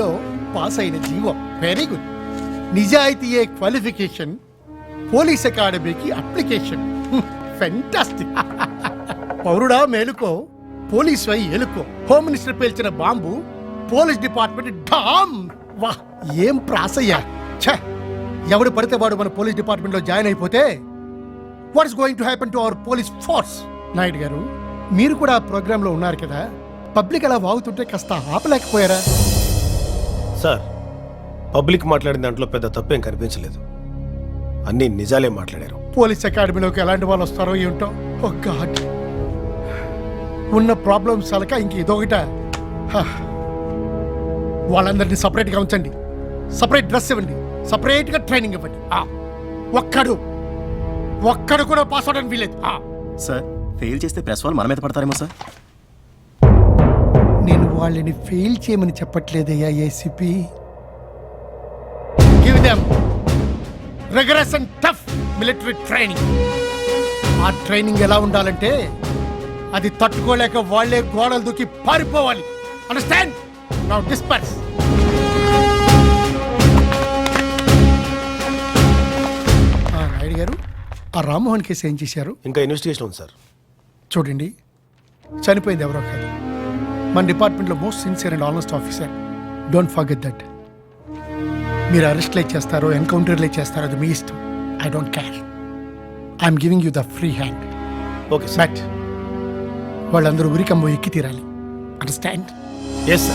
లో పాస్ అయిన GO very good. నిజాయితీయే క్వాలిఫికేషన్, పోలీస్ అకాడమీకి అప్లికేషన్. ఫెంటాస్టిక్. పౌరుడా మేలుకో, పోలీస్ వై ఏలుకో. హోమ్ మినిస్టర్ పేల్చిన బాంబు పోలీస్ డిపార్ట్మెంట్ ఢామ్. వా ఏం ప్రాసయ్యా. ఛ, ఎవడు పడితే వాడు మన పోలీస్ డిపార్ట్మెంట్ లో జాయిన్ అయిపోతే what is going to happen to our police force? Naidu గారు, మీరు కూడా ఆ ప్రోగ్రామ్ లో ఉన్నారు కదా, పబ్లిక్ అలా వాగుతుంటే కాస్త ఆపలేకపోయారా? సార్, పబ్లిక్ మాట్లాడిన దాంట్లో పెద్ద తప్పేం కనిపించలేదు. అన్ని నిజాలే మాట్లాడారు. పోలీస్ అకాడమీలోకి ఎలాంటి వాళ్ళు వస్తారో ఏంటో. ఓ గాడ్, ఉన్న ప్రాబ్లమ్స్ అలక ఇంక ఇదొకట. వాళ్ళందరినీ సపరేట్గా ఉంచండి, సపరేట్ డ్రెస్ ఇవ్వండి, సపరేట్గా ట్రైనింగ్ ఇవ్వండి. ఒక్కడు కూడా పాస్ అవడానికి వీలేదు. సార్, ఫెయిల్ చేస్తే ప్రెస్ వాళ్ళు మన మీద పడతారేమో సార్. నేను వాళ్ళని ఫెయిల్ చేయమని చెప్పట్లేదయ్యా ACP. Give them rigorous and tough military training. ఆ ట్రైనింగ్ ఎలా ఉండాలంటే అది తట్టుకోలేక వాళ్లే గోడలు దూకి పారిపోవాలి. అండర్స్టాండ్? Now disperse. నాయుడు గారు, ఆ రామ్మోహన్ కేసు ఏం చేశారు? ఇంకా ఇన్వెస్టిగేషన్ ఉంది సార్. చూడండి, చనిపోయింది ఎవరో కాదు, మన డిపార్ట్మెంట్లో most sincere and honest officer. Don't forget that. మీరు అరెస్ట్లే చేస్తారో ఎన్కౌంటర్లే చేస్తారో అది మీ ఇష్టం. I don't care. I'm giving you the free hand. Okay sir. But వాళ్ళందరూ ఉరికమ్మ ఎక్కి తీరాలి. అండర్స్టాండ్? Yes sir.